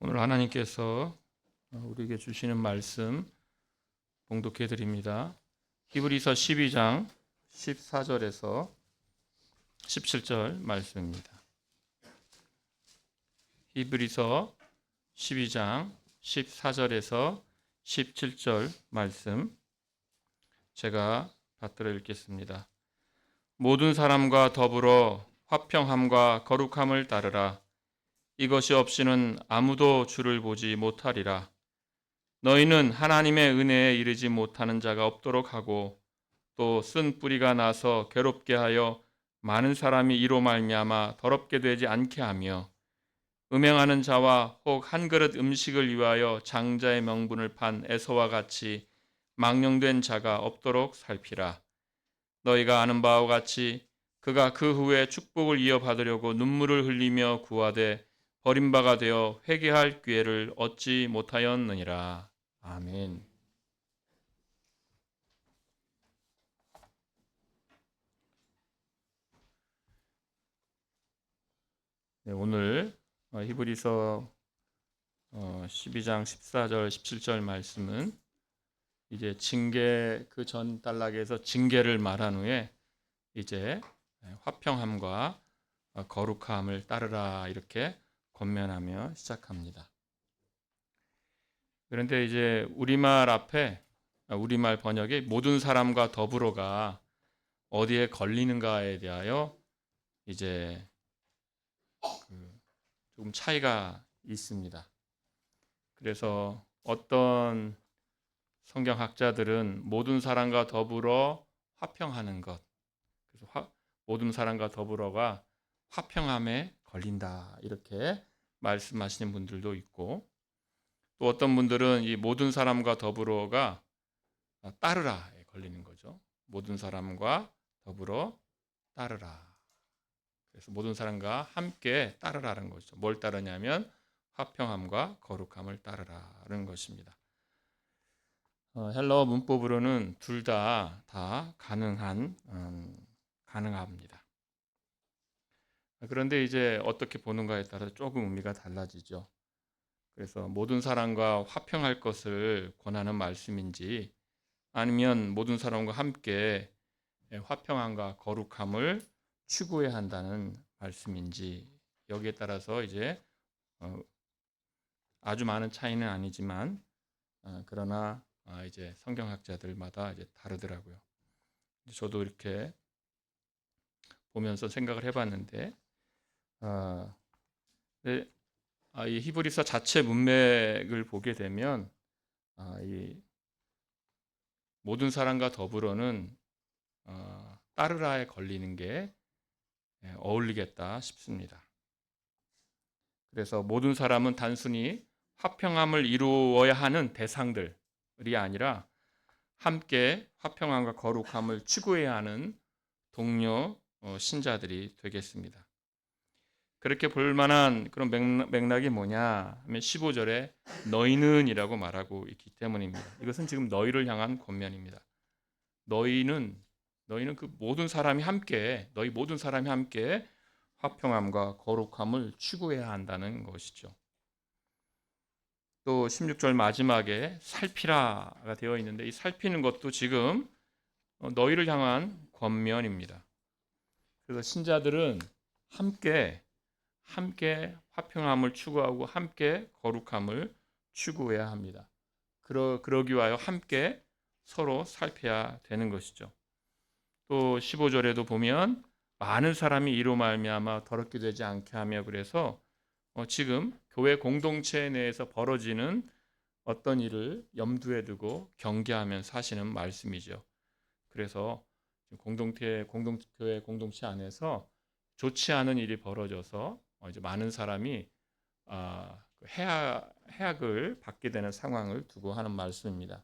오늘 하나님께서 우리에게 주시는 말씀 봉독해 드립니다. 히브리서 12장 14절에서 17절 말씀입니다. 히브리서 12장 14절에서 17절 말씀 제가 받들어 읽겠습니다. 모든 사람과 더불어 화평함과 거룩함을 따르라. 이것이 없이는 아무도 주를 보지 못하리라. 너희는 하나님의 은혜에 이르지 못하는 자가 없도록 하고 또 쓴 뿌리가 나서 괴롭게 하여 많은 사람이 이로 말미암아 더럽게 되지 않게 하며 음행하는 자와 혹 한 그릇 음식을 위하여 장자의 명분을 판 에서와 같이 망령된 자가 없도록 살피라. 너희가 아는 바와 같이 그가 그 후에 축복을 이어받으려고 눈물을 흘리며 구하되 버림바가 되어 회개할 기회를 얻지 못하였느니라. 아멘. 네, 오늘 히브리서 12장 14절 17절 말씀은 이제 징계 그 전 단락에서 징계를 말한 후에 이제 화평함과 거룩함을 따르라 이렇게 권면하며 시작합니다. 그런데 이제 우리말 번역에 모든 사람과 더불어가 어디에 걸리는가에 대하여 이제 조금 차이가 있습니다. 그래서 어떤 성경학자들은 모든 사람과 더불어 화평하는 것, 그래서 모든 사람과 더불어가 화평함에 걸린다 이렇게 말씀하시는 분들도 있고, 또 어떤 분들은 이 모든 사람과 더불어가 따르라에 걸리는 거죠. 모든 사람과 더불어 따르라. 그래서 모든 사람과 함께 따르라는 거죠. 뭘 따르냐면 화평함과 거룩함을 따르라는 것입니다. 헬라어 문법으로는 둘 다 가능합니다. 그런데 이제 어떻게 보는가에 따라 조금 의미가 달라지죠. 그래서 모든 사람과 화평할 것을 권하는 말씀인지 아니면 모든 사람과 함께 화평함과 거룩함을 추구해야 한다는 말씀인지 여기에 따라서 이제 아주 많은 차이는 아니지만 그러나 이제 성경학자들마다 이제 다르더라고요. 저도 이렇게 보면서 생각을 해봤는데 이 히브리서 자체 문맥을 보게 되면 이 모든 사람과 더불어는 따르라에 걸리는 게 어울리겠다 싶습니다. 그래서 모든 사람은 단순히 화평함을 이루어야 하는 대상들이 아니라 함께 화평함과 거룩함을 추구해야 하는 동료 신자들이 되겠습니다. 그렇게 볼 만한 그런 맥락이 뭐냐 하면 15절에 너희는이라고 말하고 있기 때문입니다. 이것은 지금 너희를 향한 권면입니다. 너희 모든 사람이 함께 화평함과 거룩함을 추구해야 한다는 것이죠. 또 16절 마지막에 살피라가 되어 있는데 이 살피는 것도 지금 너희를 향한 권면입니다. 그래서 신자들은 함께 화평함을 추구하고 함께 거룩함을 추구해야 합니다. 그러기 위하여 함께 서로 살펴야 되는 것이죠. 또 15절에도 보면 많은 사람이 이로 말미암아 더럽게 되지 않게 하며 그래서 지금 교회 공동체 내에서 벌어지는 어떤 일을 염두에 두고 경계하면서 하시는 말씀이죠. 그래서 교회 공동체 안에서 좋지 않은 일이 벌어져서 이제 많은 사람이 해악을 받게 되는 상황을 두고 하는 말씀입니다.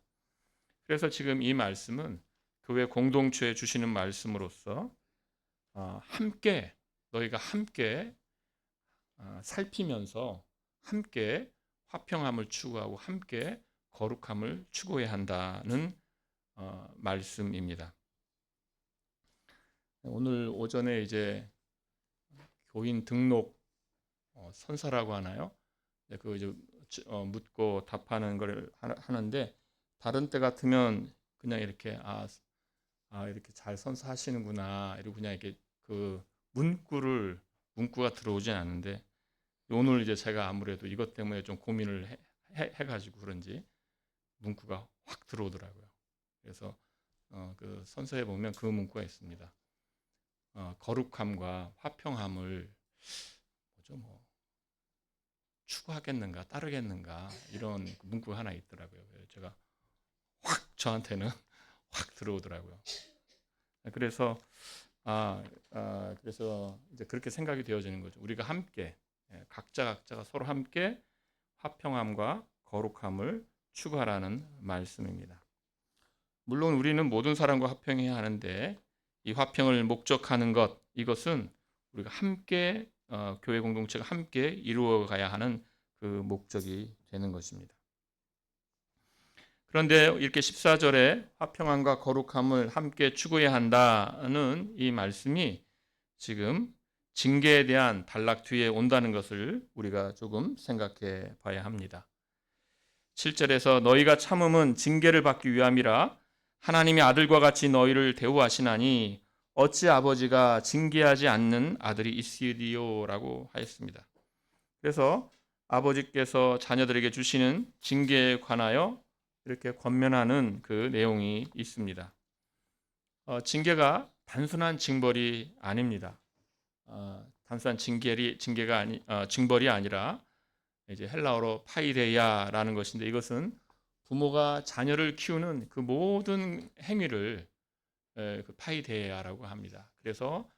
그래서 지금 이 말씀은 교회 공동체에 주시는 말씀으로서 너희가 함께 살피면서 함께 화평함을 추구하고 함께 거룩함을 추구해야 한다는 말씀입니다. 오늘 오전에 이제 교인 등록 선서라고 하나요? 그 이제 묻고 답하는 걸 하는데 다른 때 같으면 그냥 이렇게 이렇게 잘 선서하시는구나 이러고 그냥 이렇게 그 문구가 들어오진 않는데 오늘 이제 제가 아무래도 이것 때문에 좀 고민을 해가지고 그런지 문구가 확 들어오더라고요. 그래서 그 선서에 보면 그 문구가 있습니다. 거룩함과 화평함을 뭐 추구하겠는가 따르겠는가 이런 문구가 하나 있더라고요. 제가 확 저한테는 확 들어오더라고요. 그래서 그래서 이제 그렇게 생각이 되어지는 거죠. 우리가 함께 각자가 서로 함께 화평함과 거룩함을 추구하라는 말씀입니다. 물론 우리는 모든 사람과 화평해야 하는데 이 화평을 목적하는 이것은 우리가 함께 교회 공동체가 함께 이루어가야 하는 그 목적이 되는 것입니다. 그런데 이렇게 14절에 화평함과 거룩함을 함께 추구해야 한다는 이 말씀이 지금 징계에 대한 단락 뒤에 온다는 것을 우리가 조금 생각해 봐야 합니다. 7절에서 너희가 참음은 징계를 받기 위함이라 하나님의 아들과 같이 너희를 대우하시나니 어찌 아버지가 징계하지 않는 아들이 있으리요라고 하였습니다. 그래서 아버지께서 자녀들에게 주시는 징계에 관하여 이렇게 권면하는 그 내용이 있습니다. 징계가 단순한 징벌이 아닙니다. 단순한 징벌이 아니라 이제 헬라어로 파이데이아라는 것인데 이것은 부모가 자녀를 키우는 그 모든 행위를 그 파이데이아라고 합니다. 그래서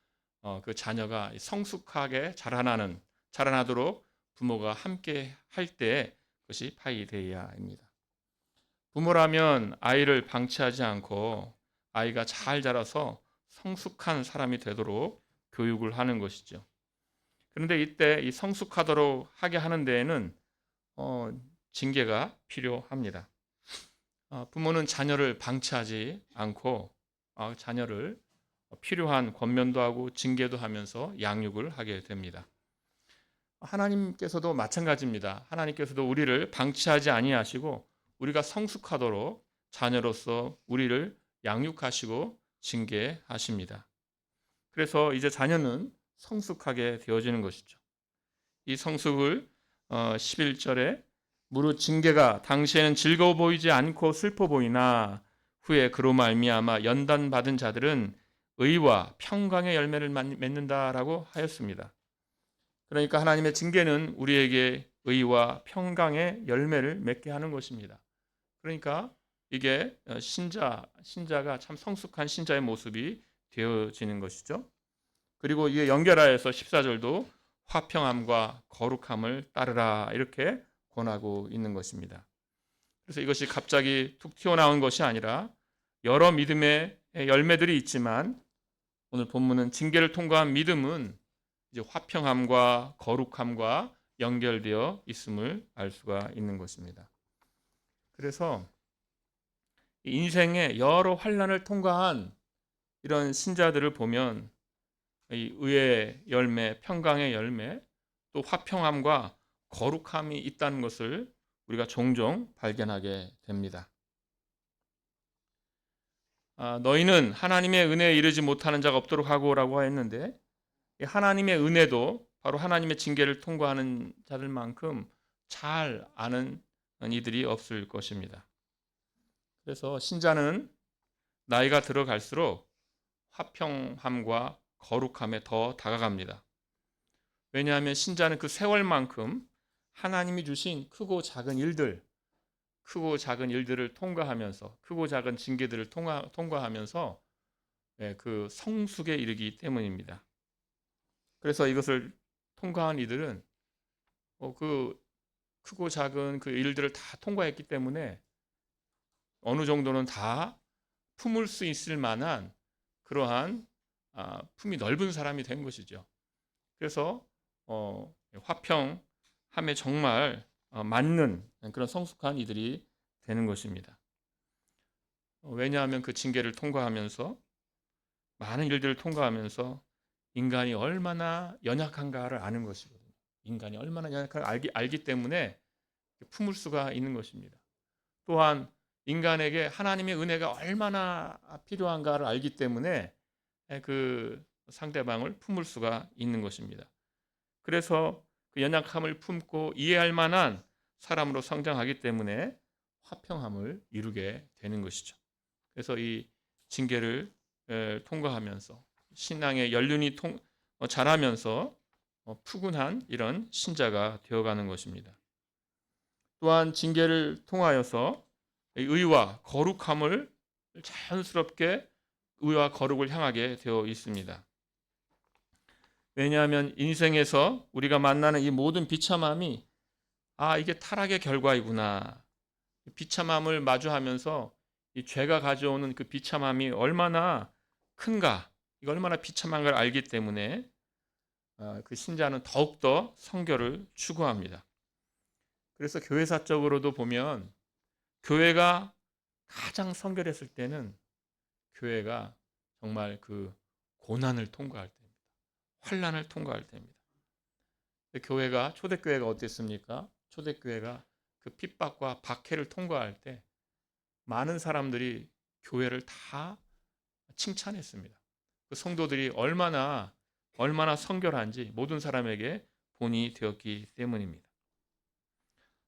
그 자녀가 성숙하게 자라나도록 부모가 함께 할 때 그것이 파이데이아입니다. 부모라면 아이를 방치하지 않고 아이가 잘 자라서 성숙한 사람이 되도록 교육을 하는 것이죠. 그런데 이때 이 성숙하도록 하게 하는 데에는 징계가 필요합니다. 부모는 자녀를 방치하지 않고 자녀를 필요한 권면도 하고 징계도 하면서 양육을 하게 됩니다. 하나님께서도 마찬가지입니다. 하나님께서도 우리를 방치하지 아니하시고 우리가 성숙하도록 자녀로서 우리를 양육하시고 징계하십니다. 그래서 이제 자녀는 성숙하게 되어지는 것이죠. 이 성숙을 11절에 무릇 징계가 당시에는 즐거워 보이지 않고 슬퍼 보이나 후에 그로 말미암아 연단받은 자들은 의와 평강의 열매를 맺는다라고 하였습니다. 그러니까 하나님의 징계는 우리에게 의와 평강의 열매를 맺게 하는 것입니다. 그러니까 이게 신자가 참 성숙한 신자의 모습이 되어지는 것이죠. 그리고 이에 연결하여서 14절도 화평함과 거룩함을 따르라 이렇게 권하고 있는 것입니다. 그래서 이것이 갑자기 툭 튀어나온 것이 아니라 여러 믿음의 열매들이 있지만 오늘 본문은 징계를 통과한 믿음은 이제 화평함과 거룩함과 연결되어 있음을 알 수가 있는 것입니다. 그래서 인생의 여러 환난을 통과한 이런 신자들을 보면 이 의의 열매, 평강의 열매, 또 화평함과 거룩함이 있다는 것을 우리가 종종 발견하게 됩니다. 너희는 하나님의 은혜에 이르지 못하는 자가 없도록 하고라고 했는데 하나님의 은혜도 바로 하나님의 징계를 통과하는 자들만큼 잘 아는 이들이 없을 것입니다. 그래서 신자는 나이가 들어갈수록 화평함과 거룩함에 더 다가갑니다. 왜냐하면 신자는 그 세월만큼 하나님이 주신 크고 작은 일들을 통과하면서 크고 작은 징계들을 통과하면서 그 성숙에 이르기 때문입니다. 그래서 이것을 통과한 이들은 그 크고 작은 그 일들을 다 통과했기 때문에 어느 정도는 다 품을 수 있을 만한 그러한 품이 넓은 사람이 된 것이죠. 그래서 화평함에 정말 맞는 그런 성숙한 이들이 되는 것입니다. 왜냐하면 그 징계를 통과하면서 많은 일들을 통과하면서 인간이 얼마나 연약한가를 아는 것이거든요. 인간이 얼마나 연약한가 알기 때문에 품을 수가 있는 것입니다. 또한 인간에게 하나님의 은혜가 얼마나 필요한가를 알기 때문에 그 상대방을 품을 수가 있는 것입니다. 그래서 그 연약함을 품고 이해할 만한 사람으로 성장하기 때문에 화평함을 이루게 되는 것이죠. 그래서 이 징계를 통과하면서 신앙의 연륜이 자라면서 푸근한 이런 신자가 되어가는 것입니다. 또한 징계를 통하여서 의와 거룩함을 자연스럽게 의와 거룩을 향하게 되어 있습니다. 왜냐하면 인생에서 우리가 만나는 이 모든 비참함이 이게 타락의 결과이구나. 비참함을 마주하면서 이 죄가 가져오는 그 비참함이 얼마나 큰가, 이거 얼마나 비참한 걸 알기 때문에 그 신자는 더욱더 성결을 추구합니다. 그래서 교회사적으로도 보면 교회가 가장 성결했을 때는 교회가 정말 그 고난을 통과할 때입니다. 환난을 통과할 때입니다. 교회가 초대교회가 어땠습니까? 초대교회가 그 핍박과 박해를 통과할 때 많은 사람들이 교회를 다 칭찬했습니다. 그 성도들이 얼마나 성결한지 모든 사람에게 본이 되었기 때문입니다.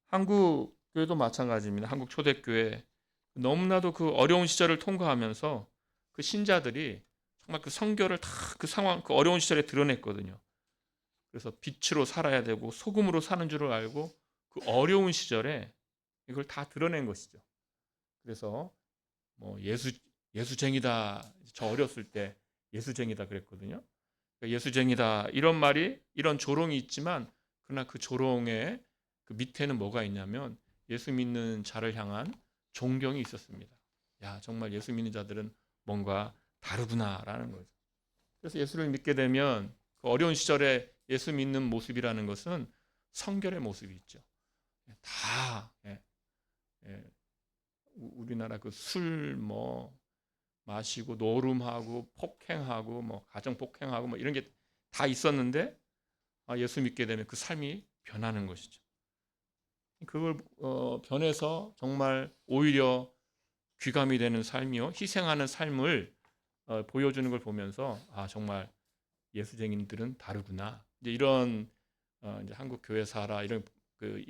한국 교회도 마찬가지입니다. 한국 초대교회 너무나도 그 어려운 시절을 통과하면서 그 신자들이 정말 그 성결을 다 그 상황, 그 어려운 시절에 드러냈거든요. 그래서 빛으로 살아야 되고 소금으로 사는 줄을 알고 그 어려운 시절에 이걸 다 드러낸 것이죠. 그래서 뭐 예수쟁이다. 저 어렸을 때 예수쟁이다 그랬거든요. 그러니까 예수쟁이다 이런 말이 이런 조롱이 있지만 그러나 그 조롱의 그 밑에는 뭐가 있냐면 예수 믿는 자를 향한 존경이 있었습니다. 야, 정말 예수 믿는 자들은 뭔가 다르구나라는 거죠. 그래서 예수를 믿게 되면 그 어려운 시절에 예수 믿는 모습이라는 것은 성결의 모습이 있죠. 다 우리나라 그 술 마시고 노름하고 폭행하고 가정 폭행하고 이런 게 다 있었는데 예수 믿게 되면 그 삶이 변하는 것이죠. 그걸 변해서 정말 오히려 귀감이 되는 삶이요 희생하는 삶을 보여주는 걸 보면서 정말 예수쟁이들은 다르구나. 이제 이런 이제 한국 교회사라 이런 그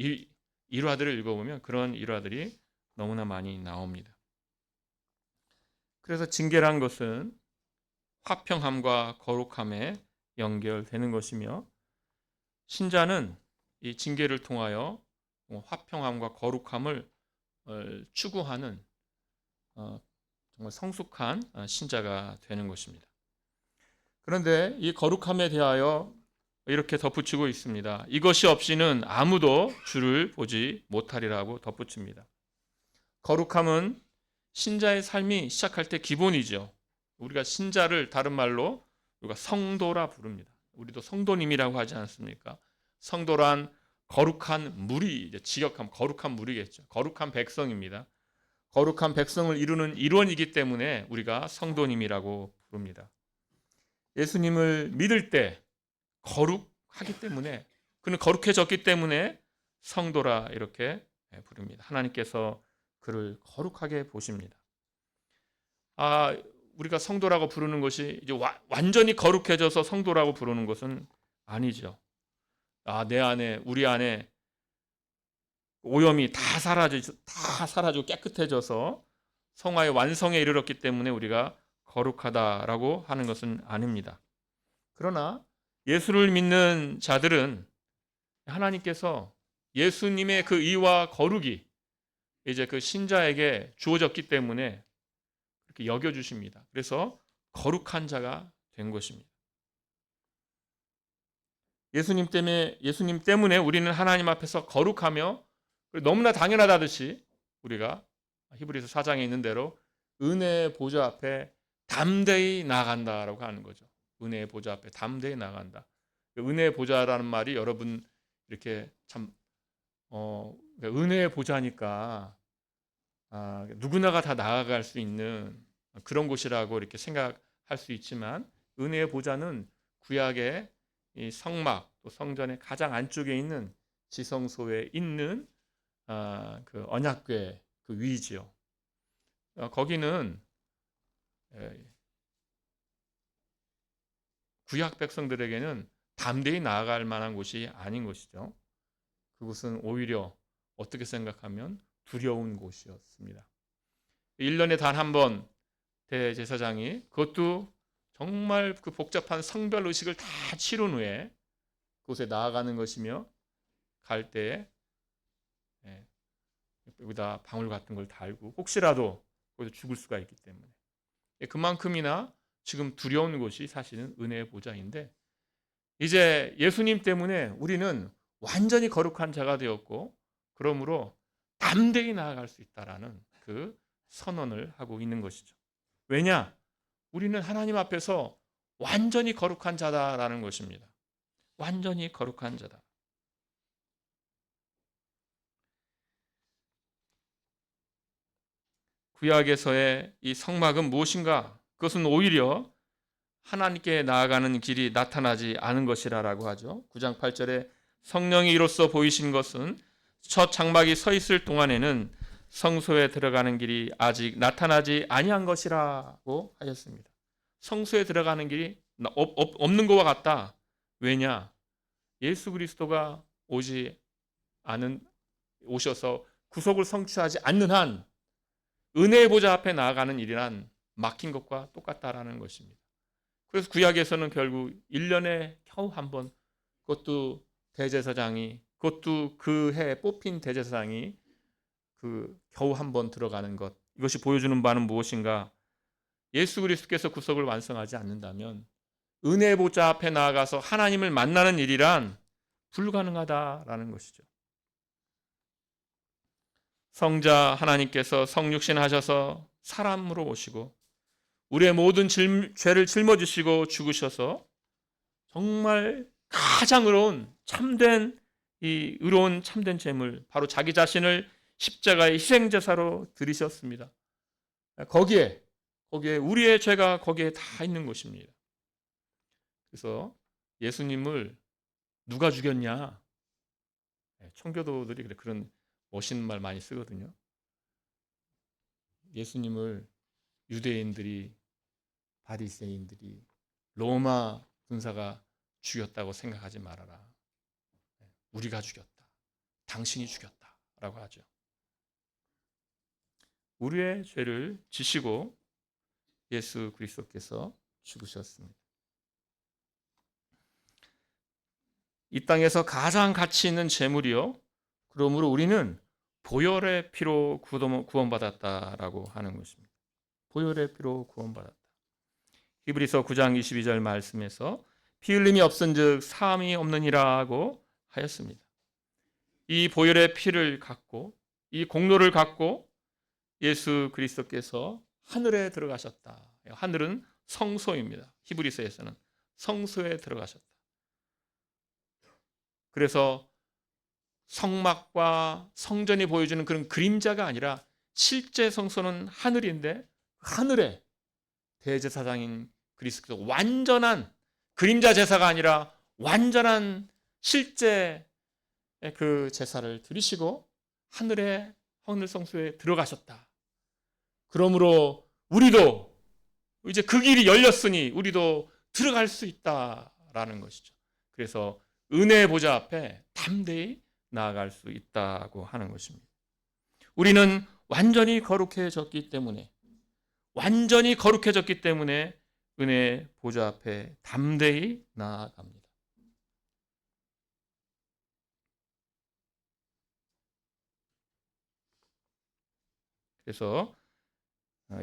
일화들을 읽어보면 그런 일화들이 너무나 많이 나옵니다. 그래서 징계란 것은 화평함과 거룩함에 연결되는 것이며 신자는 이 징계를 통하여 화평함과 거룩함을 추구하는 정말 성숙한 신자가 되는 것입니다. 그런데 이 거룩함에 대하여 이렇게 덧붙이고 있습니다. 이것이 없이는 아무도 주를 보지 못하리라고 덧붙입니다. 거룩함은 신자의 삶이 시작할 때 기본이죠. 우리가 신자를 다른 말로 우리가 성도라 부릅니다. 우리도 성도님이라고 하지 않습니까? 성도란 거룩한 무리, 직역하면 거룩한 무리겠죠. 거룩한 백성입니다. 거룩한 백성을 이루는 일원이기 때문에 우리가 성도님이라고 부릅니다. 예수님을 믿을 때 거룩하기 때문에 그는 거룩해졌기 때문에 성도라 이렇게 부릅니다. 하나님께서 그를 거룩하게 보십니다. 우리가 성도라고 부르는 것이 이제 완전히 거룩해져서 성도라고 부르는 것은 아니죠. 내 안에 우리 안에 오염이 다 사라지고 깨끗해져서 성화의 완성에 이르렀기 때문에 우리가 거룩하다라고 하는 것은 아닙니다. 그러나 예수를 믿는 자들은 하나님께서 예수님의 그 의와 거룩이 이제 그 신자에게 주어졌기 때문에 그렇게 여겨주십니다. 그래서 거룩한 자가 된 것입니다. 예수님 때문에 우리는 하나님 앞에서 거룩하며 너무나 당연하다듯이 우리가 히브리서 4장에 있는 대로 은혜의 보좌 앞에 담대히 나아간다라고 하는 거죠. 은혜의 보좌 앞에 담대히 나아간다. 은혜의 보좌라는 말이 여러분 이렇게 참 은혜의 보좌니까 누구나가 다 나아갈 수 있는 그런 곳이라고 이렇게 생각할 수 있지만 은혜의 보좌는 구약의 이 성막 또 성전의 가장 안쪽에 있는 지성소에 있는 그 언약궤 그 위지요. 거기는 구약 백성들에게는 담대히 나아갈 만한 곳이 아닌 것이죠. 그곳은 오히려 어떻게 생각하면 두려운 곳이었습니다. 1년에 단 한 번 대제사장이 그것도 정말 그 복잡한 성별 의식을 다 치룬 후에 그곳에 나아가는 것이며 갈 때에 여기다 방울 같은 걸 달고 혹시라도 거기서 죽을 수가 있기 때문에 그만큼이나 지금 두려운 곳이 사실은 은혜의 보좌인데 이제 예수님 때문에 우리는 완전히 거룩한 자가 되었고 그러므로 담대히 나아갈 수 있다라는 그 선언을 하고 있는 것이죠. 왜냐? 우리는 하나님 앞에서 완전히 거룩한 자다라는 것입니다. 완전히 거룩한 자다. 구약에서의 이 성막은 무엇인가? 그것은 오히려 하나님께 나아가는 길이 나타나지 않은 것이라고 하죠. 9장 8절에 성령이 이로써 보이신 것은 첫 장막이 서 있을 동안에는 성소에 들어가는 길이 아직 나타나지 아니한 것이라고 하셨습니다. 성소에 들어가는 길이 없는 것과 같다. 왜냐? 예수 그리스도가 오셔서 구속을 성취하지 않는 한 은혜의 보좌 앞에 나아가는 일이란 막힌 것과 똑같다라는 것입니다. 그래서 구약에서는 결국 1년에 겨우 한 번, 그것도 그것도 그 해 뽑힌 대제사장이 겨우 한 번 들어가는 것. 이것이 보여주는 바는 무엇인가? 예수 그리스도께서 구속을 완성하지 않는다면 은혜의 보좌 앞에 나아가서 하나님을 만나는 일이란 불가능하다라는 것이죠. 성자 하나님께서 성육신 하셔서 사람으로 오시고 우리의 모든 죄를 짊어지시고 죽으셔서 정말 가장 의로운 참된 제물 바로 자기 자신을 십자가의 희생제사로 드리셨습니다. 거기에 우리의 죄가 거기에 다 있는 것입니다. 그래서 예수님을 누가 죽였냐? 청교도들이 그런 멋있는 말 많이 쓰거든요. 예수님을 유대인들이 바리새인들이 로마 군사가 죽였다고 생각하지 말아라. 우리가 죽였다. 당신이 죽였다라고 하죠. 우리의 죄를 지시고 예수 그리스도께서 죽으셨습니다. 이 땅에서 가장 가치 있는 재물이요. 그러므로 우리는 보혈의 피로 구원받았다라고 하는 것입니다. 보혈의 피로 구원받았다. 히브리서 9장 22절 말씀에서 피 흘림이 없은즉 사함이 없느니라고 하였습니다. 이 보혈의 피를 갖고 이 공로를 갖고 예수 그리스도께서 하늘에 들어가셨다. 하늘은 성소입니다. 히브리서에서는 성소에 들어가셨다. 그래서 성막과 성전이 보여주는 그런 그림자가 아니라 실제 성소는 하늘인데 하늘에 대제사장인 그리스도께서 완전한 그림자 제사가 아니라 완전한 실제 그 제사를 드리시고 하늘 성소에 들어가셨다. 그러므로 우리도 이제 그 길이 열렸으니 우리도 들어갈 수 있다라는 것이죠. 그래서 은혜의 보좌 앞에 담대히 나아갈 수 있다고 하는 것입니다. 우리는 완전히 거룩해졌기 때문에 은혜의 보좌 앞에 담대히 나아갑니다. 그래서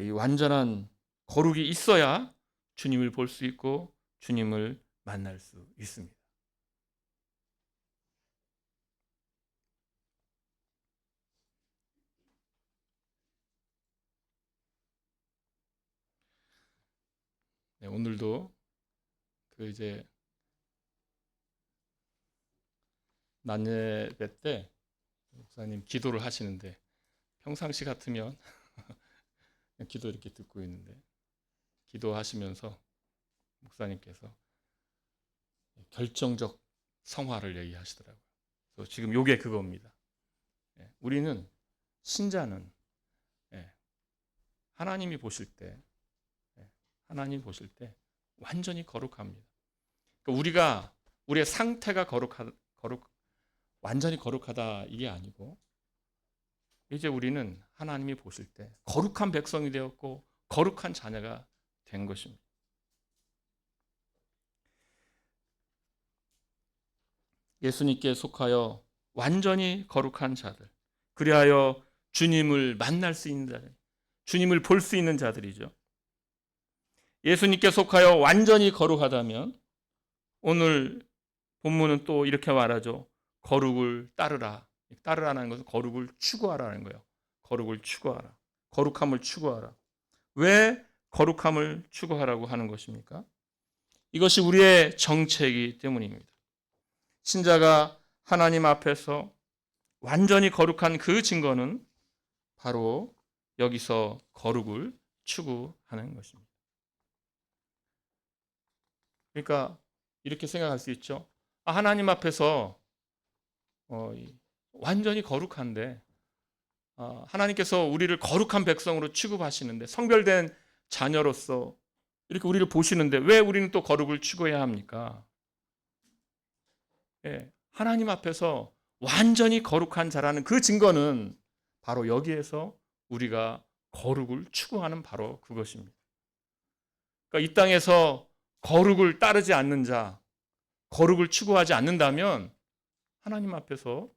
이 완전한 거룩이 있어야 주님을 볼 수 있고 주님을 만날 수 있습니다. 네, 오늘도 이제 난예배 때 목사님 기도를 하시는데 평상시 같으면 기도 이렇게 듣고 있는데 기도하시면서 목사님께서 결정적 성화를 얘기하시더라고요. 그래서 지금 요게 그겁니다. 우리는 신자는 하나님이 보실 때 완전히 거룩합니다. 그러니까 우리의 상태가 완전히 거룩하다 이게 아니고 이제 우리는 하나님이 보실 때 거룩한 백성이 되었고 거룩한 자녀가 된 것입니다. 예수님께 속하여 완전히 거룩한 자들, 그리하여 주님을 만날 수 있는 자들, 주님을 볼 수 있는 자들이죠. 예수님께 속하여 완전히 거룩하다면 오늘 본문은 또 이렇게 말하죠. 거룩을 따르라. 따르라는 것은 거룩을 추구하라는 거예요. 거룩을 추구하라. 거룩함을 추구하라. 왜 거룩함을 추구하라고 하는 것입니까? 이것이 우리의 정체이기 때문입니다. 신자가 하나님 앞에서 완전히 거룩한 그 증거는 바로 여기서 거룩을 추구하는 것입니다. 그러니까 이렇게 생각할 수 있죠. 하나님 앞에서 완전히 거룩한데 하나님께서 우리를 거룩한 백성으로 취급하시는데 성별된 자녀로서 이렇게 우리를 보시는데 왜 우리는 또 거룩을 추구해야 합니까? 하나님 앞에서 완전히 거룩한 자라는 그 증거는 바로 여기에서 우리가 거룩을 추구하는 바로 그것입니다. 그러니까 이 땅에서 거룩을 따르지 않는 자, 거룩을 추구하지 않는다면 하나님 앞에서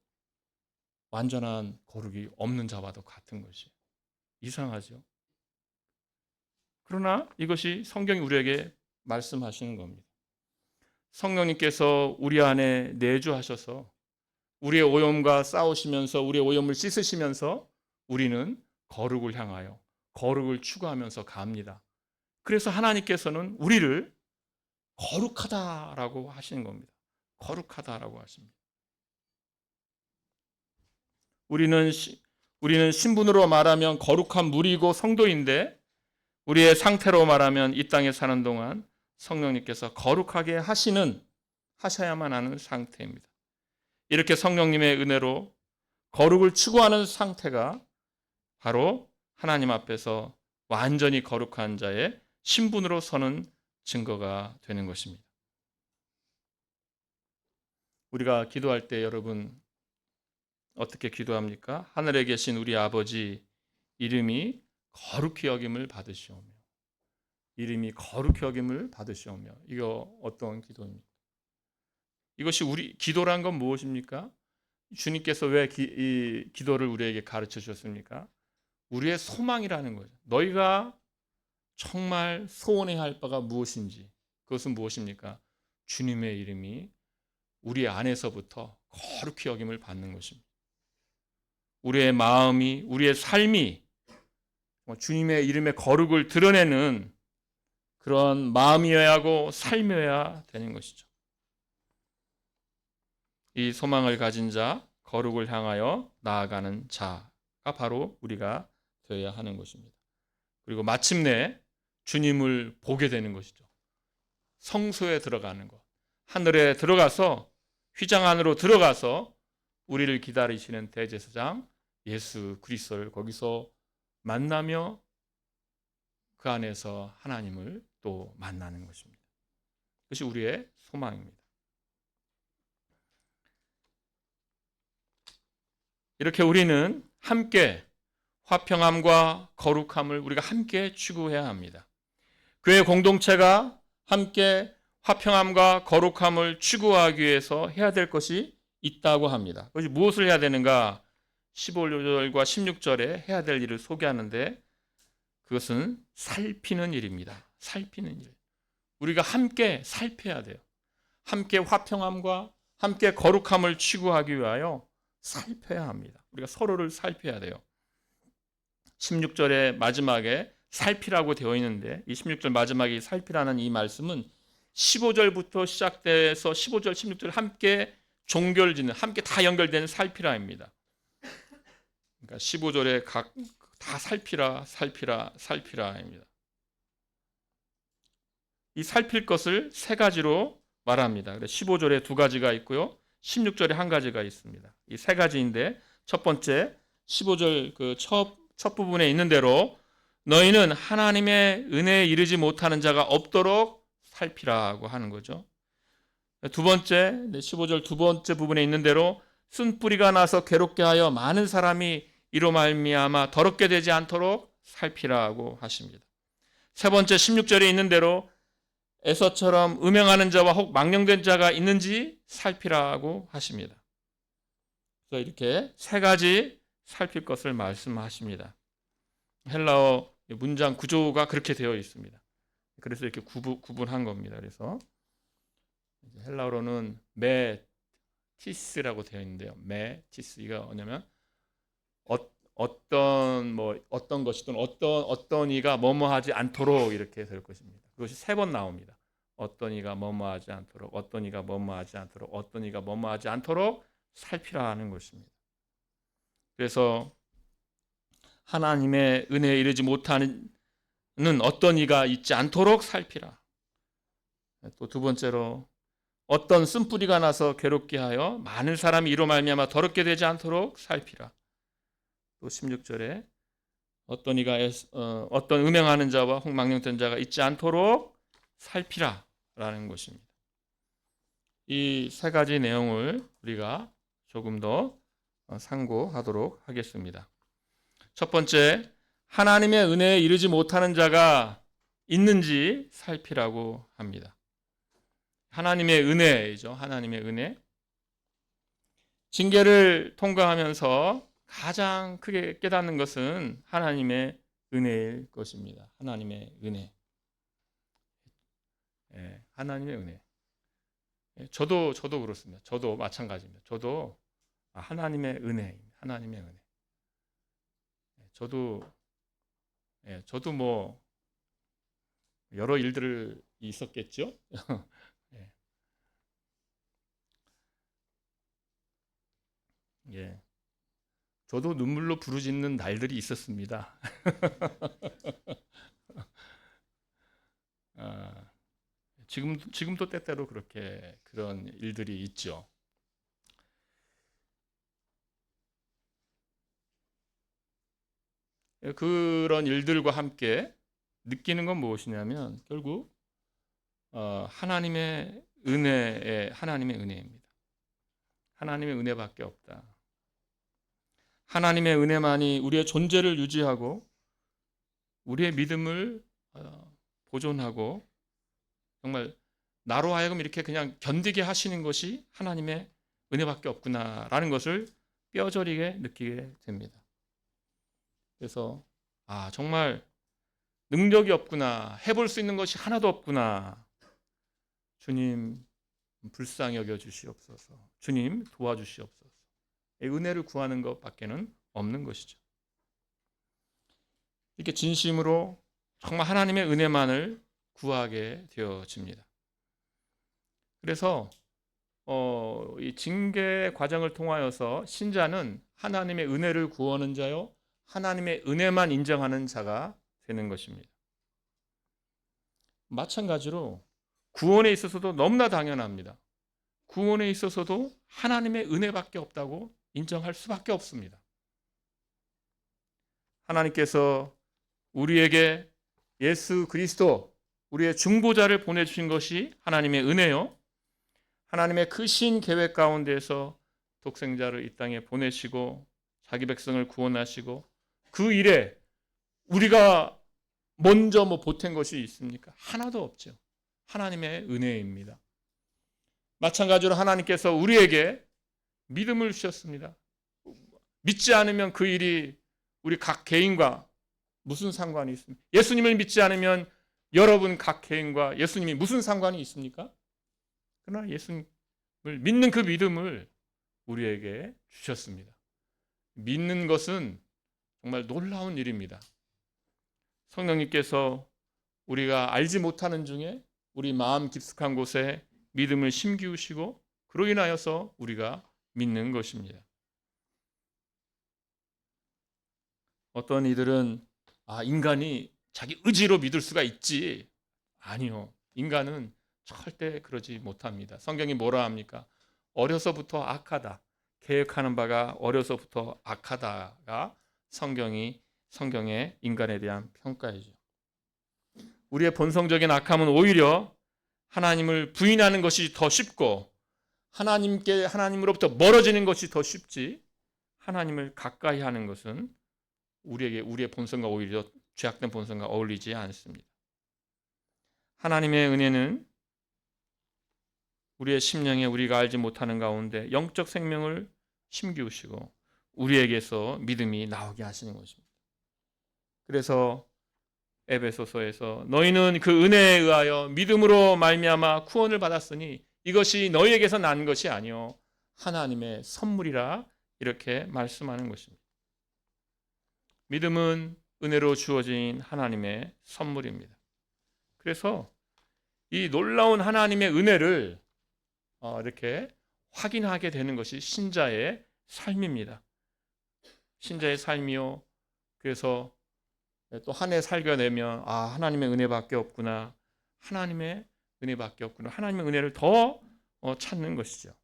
완전한 거룩이 없는 자와도 같은 것이에요. 이상하죠? 그러나 이것이 성경이 우리에게 말씀하시는 겁니다. 성령님께서 우리 안에 내주하셔서 우리의 오염과 싸우시면서 우리의 오염을 씻으시면서 우리는 거룩을 향하여 거룩을 추구하면서 갑니다. 그래서 하나님께서는 우리를 거룩하다라고 하시는 겁니다. 거룩하다라고 하십니다. 우리는 신분으로 말하면 거룩한 무리이고 성도인데 우리의 상태로 말하면 이 땅에 사는 동안 성령님께서 거룩하게 하셔야만 하는 상태입니다. 이렇게 성령님의 은혜로 거룩을 추구하는 상태가 바로 하나님 앞에서 완전히 거룩한 자의 신분으로 서는 증거가 되는 것입니다. 우리가 기도할 때 여러분 어떻게 기도합니까? 하늘에 계신 우리 아버지 이름이 거룩히 여김을 받으시오며 이름이 거룩히 여김을 받으시오며 이거 어떤 기도입니까? 이것이 우리 기도란 건 무엇입니까? 주님께서 왜 이 기도를 우리에게 가르쳐 주셨습니까? 우리의 소망이라는 거죠. 너희가 정말 소원해야 할 바가 무엇인지 그것은 무엇입니까? 주님의 이름이 우리 안에서부터 거룩히 여김을 받는 것입니다. 우리의 마음이 우리의 삶이 주님의 이름의 거룩을 드러내는 그런 마음이어야 하고 삶이어야 되는 것이죠. 이 소망을 가진 자, 거룩을 향하여 나아가는 자가 바로 우리가 되어야 하는 것입니다. 그리고 마침내 주님을 보게 되는 것이죠. 성소에 들어가는 것. 하늘에 들어가서 휘장 안으로 들어가서 우리를 기다리시는 대제사장 예수 그리스도를 거기서 만나며 그 안에서 하나님을 또 만나는 것입니다. 그것이 우리의 소망입니다. 이렇게 우리는 함께 화평함과 거룩함을 우리가 함께 추구해야 합니다. 교회 공동체가 함께 화평함과 거룩함을 추구하기 위해서 해야 될 것이 있다고 합니다. 그것이 무엇을 해야 되는가? 15절과 16절에 해야 될 일을 소개하는데 그것은 살피는 일입니다. 살피는 일. 우리가 함께 살펴야 돼요. 함께 화평함과 함께 거룩함을 추구하기 위하여 살펴야 합니다. 우리가 서로를 살펴야 돼요. 16절의 마지막에 살피라고 되어 있는데 이 16절 마지막에 살피라는 이 말씀은 15절부터 시작돼서 15절, 16절 함께 종결짓는 함께 다 연결되는 살피라입니다. 그러니까 15절에 각 다 살피라입니다. 이 살필 것을 세 가지로 말합니다. 15절에 두 가지가 있고요. 16절에 한 가지가 있습니다. 이 세 가지인데 첫 번째 15절 그 첫 부분에 있는 대로 너희는 하나님의 은혜에 이르지 못하는 자가 없도록 살피라고 하는 거죠. 두 번째 15절 두 번째 부분에 있는 대로 쓴뿌리가 나서 괴롭게 하여 많은 사람이 이로 말미암아 더럽게 되지 않도록 살피라고 하십니다. 세 번째 16절에 있는 대로 에서처럼 음행하는 자와 혹 망령된 자가 있는지 살피라고 하십니다. 그래서 이렇게 세 가지 살필 것을 말씀하십니다. 헬라어 문장 구조가 그렇게 되어 있습니다. 그래서 이렇게 구분한 겁니다. 그래서 헬라어로는 메티스라고 되어 있는데요. 메티스 이가 뭐냐면 어떤 것이 또는 어떤 이가 뭐뭐하지 않도록 이렇게 될 것입니다. 그것이 세 번 나옵니다. 어떤 이가 뭐뭐하지 않도록, 어떤 이가 뭐뭐하지 않도록, 어떤 이가 뭐뭐하지 않도록 살피라 하는 것입니다. 그래서 하나님의 은혜에 이르지 못하는 어떤 이가 있지 않도록 살피라. 또 두 번째로 어떤 쓴뿌리가 나서 괴롭게 하여 많은 사람이 이로 말미암아 더럽게 되지 않도록 살피라. 또 16절에 어떤 이가 어떤 음행하는 자와 혹 망령된 자가 있지 않도록 살피라라는 것입니다. 이 세 가지 내용을 우리가 조금 더 상고하도록 하겠습니다. 첫 번째, 하나님의 은혜에 이르지 못하는 자가 있는지 살피라고 합니다. 하나님의 은혜이죠. 하나님의 은혜. 징계를 통과하면서 가장 크게 깨닫는 것은 하나님의 은혜일 것입니다. 하나님의 은혜. 하나님의 은혜. 저도 그렇습니다. 저도 마찬가지입니다. 저도 하나님의 은혜입니다. 하나님의 은혜. 저도 뭐 여러 일들이 있었겠죠. 예. 저도 눈물로 부르짖는 날들이 있었습니다. 지금도 때때로 그런 일들이 있죠. 그런 일들과 함께 느끼는 건 무엇이냐면 결국 하나님의 은혜입니다. 하나님의 은혜밖에 없다. 하나님의 은혜만이 우리의 존재를 유지하고 우리의 믿음을 보존하고 정말 나로 하여금 이렇게 그냥 견디게 하시는 것이 하나님의 은혜밖에 없구나라는 것을 뼈저리게 느끼게 됩니다. 그래서 정말 능력이 없구나, 해볼 수 있는 것이 하나도 없구나. 주님 불쌍히 여겨 주시옵소서. 주님 도와주시옵소서. 은혜를 구하는 것밖에는 없는 것이죠. 이렇게 진심으로 정말 하나님의 은혜만을 구하게 되어집니다. 그래서 이 징계 과정을 통하여서 신자는 하나님의 은혜를 구하는 자요, 하나님의 은혜만 인정하는 자가 되는 것입니다. 마찬가지로 구원에 있어서도 너무나 당연합니다. 구원에 있어서도 하나님의 은혜밖에 없다고 인정할 수밖에 없습니다. 하나님께서 우리에게 예수 그리스도, 우리의 중보자를 보내주신 것이 하나님의 은혜요, 하나님의 크신 계획 가운데서 독생자를 이 땅에 보내시고 자기 백성을 구원하시고 그 일에 우리가 먼저 보탠 것이 있습니까? 하나도 없죠. 하나님의 은혜입니다. 마찬가지로 하나님께서 우리에게 믿음을 주셨습니다. 믿지 않으면 그 일이 우리 각 개인과 무슨 상관이 있습니까? 예수님을 믿지 않으면 여러분 각 개인과 예수님이 무슨 상관이 있습니까? 그러나 예수님을 믿는 그 믿음을 우리에게 주셨습니다. 믿는 것은 정말 놀라운 일입니다. 성령님께서 우리가 알지 못하는 중에 우리 마음 깊숙한 곳에 믿음을 심기우시고 그로 인하여서 우리가 믿는 것입니다. 어떤 이들은 인간이 자기 의지로 믿을 수가 있지. 아니요. 인간은 절대 그러지 못합니다. 성경이 뭐라 합니까? 어려서부터 악하다. 계획하는 바가 어려서부터 악하다가 성경의 인간에 대한 평가이죠. 우리의 본성적인 악함은 오히려 하나님을 부인하는 것이 더 쉽고 하나님으로부터 멀어지는 것이 더 쉽지, 하나님을 가까이 하는 것은 우리의 본성과 오히려 죄악된 본성과 어울리지 않습니다. 하나님의 은혜는 우리의 심령에 우리가 알지 못하는 가운데 영적 생명을 심기우시고 우리에게서 믿음이 나오게 하시는 것입니다. 그래서 에베소서에서 너희는 그 은혜에 의하여 믿음으로 말미암아 구원을 받았으니 이것이 너희에게서 난 것이 아니요 하나님의 선물이라 이렇게 말씀하는 것입니다. 믿음은 은혜로 주어진 하나님의 선물입니다. 그래서 이 놀라운 하나님의 은혜를 이렇게 확인하게 되는 것이 신자의 삶입니다. 신자의 삶이요. 그래서 또 한 해 살겨내면 하나님의 은혜밖에 없구나. 하나님의 은혜밖에 없구나. 하나님의 은혜를 더 찾는 것이죠.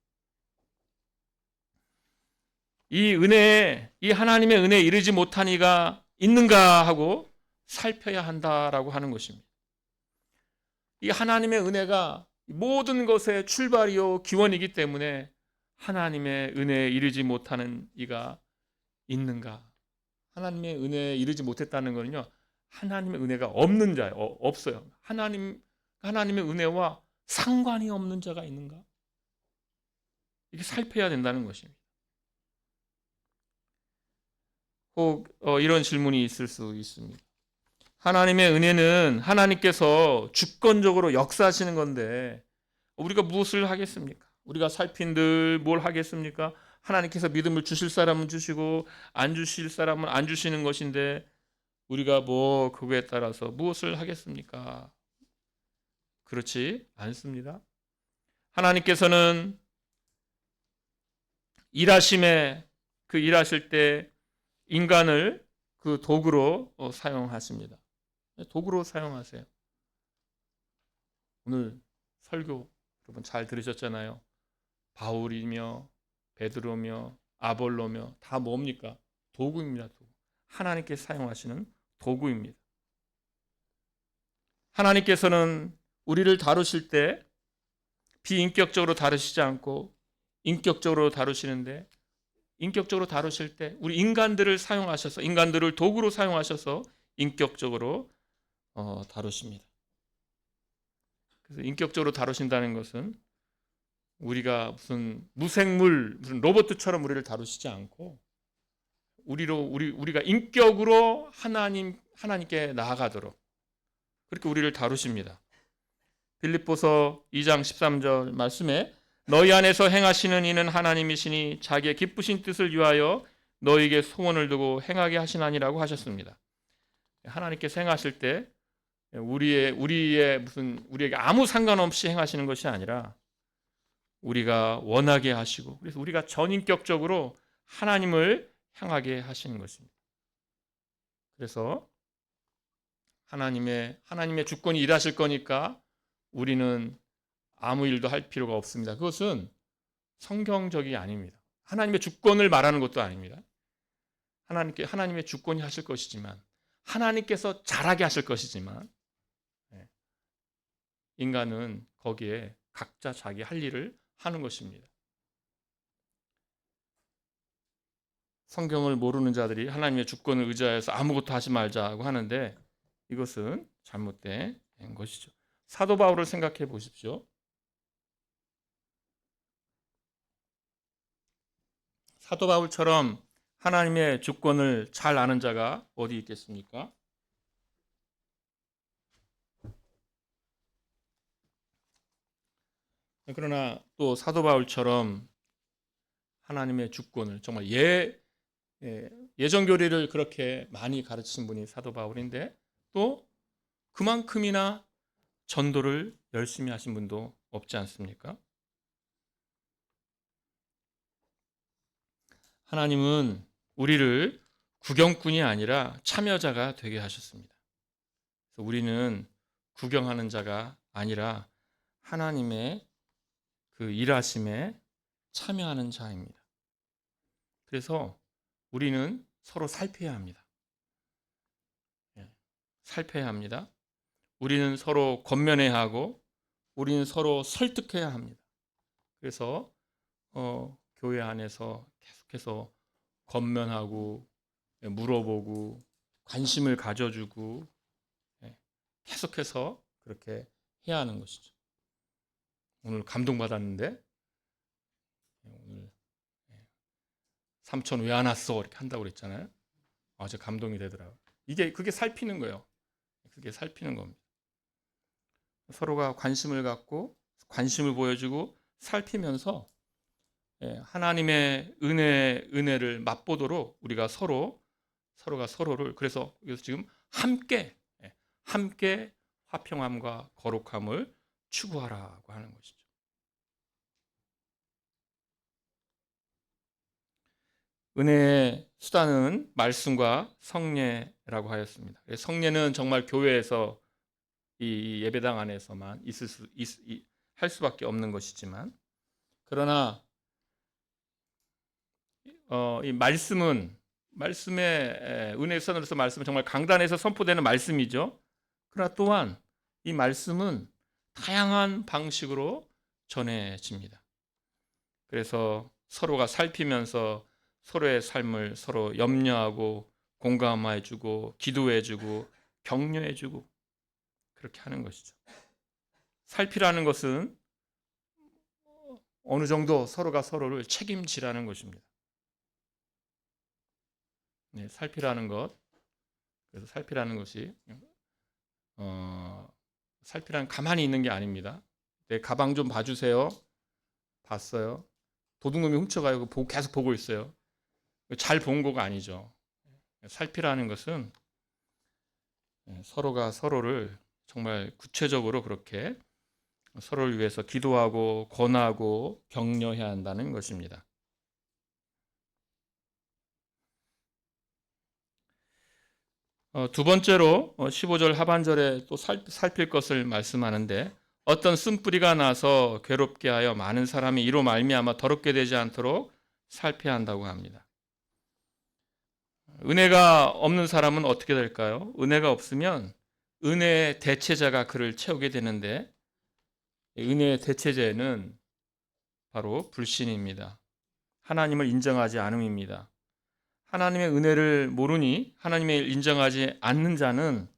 이 하나님의 은혜에 이르지 못한 이가 있는가 하고 살펴야 한다라고 하는 것입니다. 이 하나님의 은혜가 모든 것의 출발이요 기원이기 때문에 하나님의 은혜에 이르지 못하는 이가 있는가? 하나님의 은혜에 이르지 못했다는 것은요, 하나님의 은혜가 없는 자예요. 없어요. 하나님의 은혜와 상관이 없는 자가 있는가? 이게 살펴야 된다는 것입니다. 혹 이런 질문이 있을 수 있습니다. 하나님의 은혜는 하나님께서 주권적으로 역사하시는 건데 우리가 무엇을 하겠습니까? 우리가 살핀들 뭘 하겠습니까? 하나님께서 믿음을 주실 사람은 주시고 안 주실 사람은 안 주시는 것인데 우리가 그거에 따라서 무엇을 하겠습니까? 그렇지 않습니다. 하나님께서는 일하실 때 인간을 그 도구로 사용하십니다. 도구로 사용하세요. 오늘 설교 여러분 잘 들으셨잖아요. 바울이며 베드로며 아볼로며 다 뭡니까? 도구입니다. 도구. 하나님께 사용하시는 도구입니다. 하나님께서는 우리를 다루실 때 비인격적으로 다루시지 않고 인격적으로 다루시는데 인격적으로 다루실 때 우리 인간들을 도구로 사용하셔서 인격적으로 다루십니다. 그래서 인격적으로 다루신다는 것은 우리가 무슨 무생물, 무슨 로봇처럼 우리를 다루시지 않고 우리가 인격으로 하나님께 나아가도록 그렇게 우리를 다루십니다. 빌립보서 2장 13절 말씀에 너희 안에서 행하시는 이는 하나님이시니 자기의 기쁘신 뜻을 위하여 너희에게 소원을 두고 행하게 하시나니라고 하셨습니다. 하나님께서 행하실 때 우리에게 아무 상관없이 행하시는 것이 아니라 우리가 원하게 하시고 그래서 우리가 전인격적으로 하나님을 향하게 하시는 것입니다. 그래서 하나님의 주권이 일하실 거니까 우리는 아무 일도 할 필요가 없습니다. 그것은 성경적이 아닙니다. 하나님의 주권을 말하는 것도 아닙니다. 하나님의 주권이 하실 것이지만 하나님께서 잘하게 하실 것이지만 인간은 거기에 각자 자기 할 일을 하는 것입니다. 성경을 모르는 자들이 하나님의 주권을 의지하여서 아무것도 하지 말자고 하는데 이것은 잘못된 것이죠. 사도 바울을 생각해 보십시오. 사도 바울처럼 하나님의 주권을 잘 아는 자가 어디 있겠습니까? 그러나 또 사도 바울처럼 하나님의 주권을 정말 예정교리를 그렇게 많이 가르치신 분이 사도 바울인데 또 그만큼이나 전도를 열심히 하신 분도 없지 않습니까? 하나님은 우리를 구경꾼이 아니라 참여자가 되게 하셨습니다. 그래서 우리는 구경하는 자가 아니라 하나님의 그 일하심에 참여하는 자입니다. 그래서 우리는 서로 살펴야 합니다. 살펴야 합니다. 우리는 서로 권면해야 하고 우리는 서로 설득해야 합니다. 그래서 교회 안에서 계속해서 권면하고 물어보고 관심을 가져주고 계속해서 그렇게 해야 하는 것이죠. 오늘 감동받았는데 오늘 삼촌 왜 안 왔어? 이렇게 한다고 그랬잖아요. 저 감동이 되더라고요. 그게 살피는 거예요. 그게 살피는 겁니다. 서로가 관심을 갖고 관심을 보여주고 살피면서 하나님의 은혜를 맛보도록 우리가 서로가 서로를 그래서 지금 함께 화평함과 거룩함을 추구하라고 하는 것이죠. 은혜의 수단은 말씀과 성례라고 하였습니다. 성례는 정말 교회에서 이 예배당 안에서만 할 수밖에 없는 것이지만, 그러나 이 말씀의 은혜의 수단으로서 말씀은 정말 강단에서 선포되는 말씀이죠. 그러나 또한 이 말씀은 다양한 방식으로 전해집니다. 그래서 서로가 살피면서 서로의 삶을 서로 염려하고 공감해주고 기도해주고 격려해주고 그렇게 하는 것이죠. 살피라는 것은 어느 정도 서로가 서로를 책임지라는 것입니다. 살피라는 것. 그래서 살피라는 것이 살피라는 가만히 있는 게 아닙니다. 내 가방 좀 봐주세요. 봤어요. 도둑놈이 훔쳐가요. 계속 보고 있어요. 잘 본 거가 아니죠. 살피라는 것은 서로가 서로를 정말 구체적으로 그렇게 서로를 위해서 기도하고 권하고 격려해야 한다는 것입니다. 두 번째로 15절 하반절에 또 살필 것을 말씀하는데, 어떤 쓴뿌리가 나서 괴롭게 하여 많은 사람이 이로 말미암아 더럽게 되지 않도록 살펴야 한다고 합니다. 은혜가 없는 사람은 어떻게 될까요? 은혜가 없으면 은혜의 대체자가 그를 채우게 되는데, 은혜의 대체제는 바로 불신입니다. 하나님을 인정하지 않음입니다. 하나님의 은혜를 모르니 하나님을 인정하지 않는 자는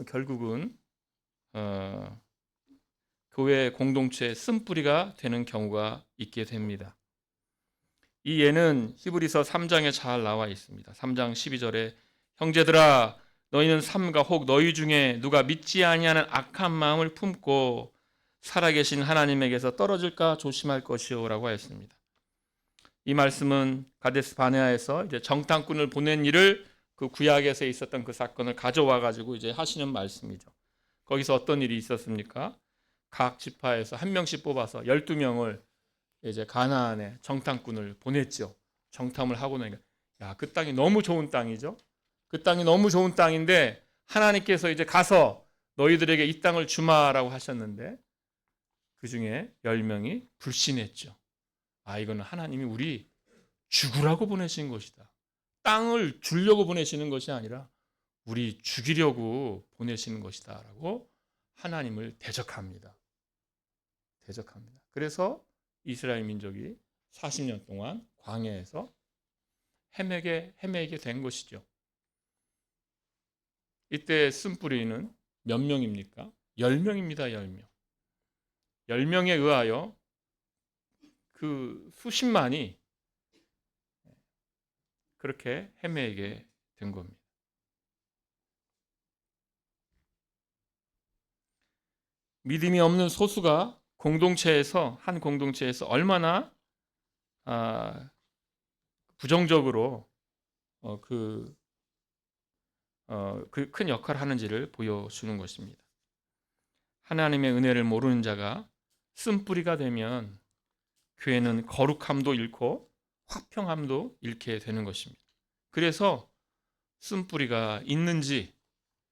결국은 교회 공동체의 쓴뿌리가 되는 경우가 있게 됩니다. 이 예는 히브리서 3장에 잘 나와 있습니다. 3장 12절에 형제들아 너희는 삼가 혹 너희 중에 누가 믿지 아니하는 악한 마음을 품고 살아계신 하나님에게서 떨어질까 조심할 것이오라고 하였습니다. 이 말씀은 가데스 바네아에서 이제 정탐꾼을 보낸 일을 그 구약에서 있었던 그 사건을 가져와 가지고 이제 하시는 말씀이죠. 거기서 어떤 일이 있었습니까? 각 지파에서 한 명씩 뽑아서 12명을 이제 가나안에 정탐꾼을 보냈죠. 정탐을 하고 나니까 그 땅이 너무 좋은 땅이죠. 그 땅이 너무 좋은 땅인데 하나님께서 이제 가서 너희들에게 이 땅을 주마라고 하셨는데 그 중에 10명이 불신했죠. 이거는 하나님이 우리 죽으라고 보내신 것이다. 땅을 주려고 보내시는 것이 아니라 우리 죽이려고 보내시는 것이다 라고 하나님을 대적합니다. 그래서 이스라엘 민족이 40년 동안 광야에서 헤매게 된 것이죠. 이때 쓴뿌리는 몇 명입니까? 10명입니다. 10명. 10명에 의하여 그 수십만이 그렇게 헤매게 된 겁니다. 믿음이 없는 소수가 한 공동체에서 얼마나 부정적으로 그 큰 역할을 하는지를 보여주는 것입니다. 하나님의 은혜를 모르는 자가 쓴뿌리가 되면 교회는 거룩함도 잃고 화평함도 잃게 되는 것입니다. 그래서 쓴뿌리가 있는지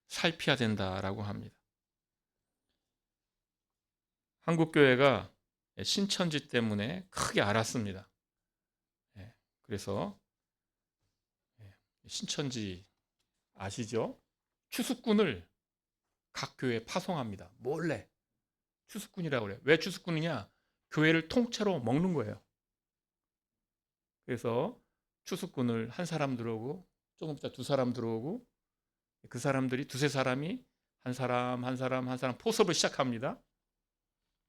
살펴야 된다라고 합니다. 한국 교회가 신천지 때문에 크게 알았습니다. 예, 그래서 신천지 아시죠? 추수꾼을 각 교회에 파송합니다. 몰래. 추수꾼이라고 그래요. 왜 추수꾼이냐? 교회를 통째로 먹는 거예요. 그래서 추수꾼을 한 사람 들어오고 조금 있다 두 사람 들어오고 그 사람들이 두세 사람이 한 사람 포섭을 시작합니다.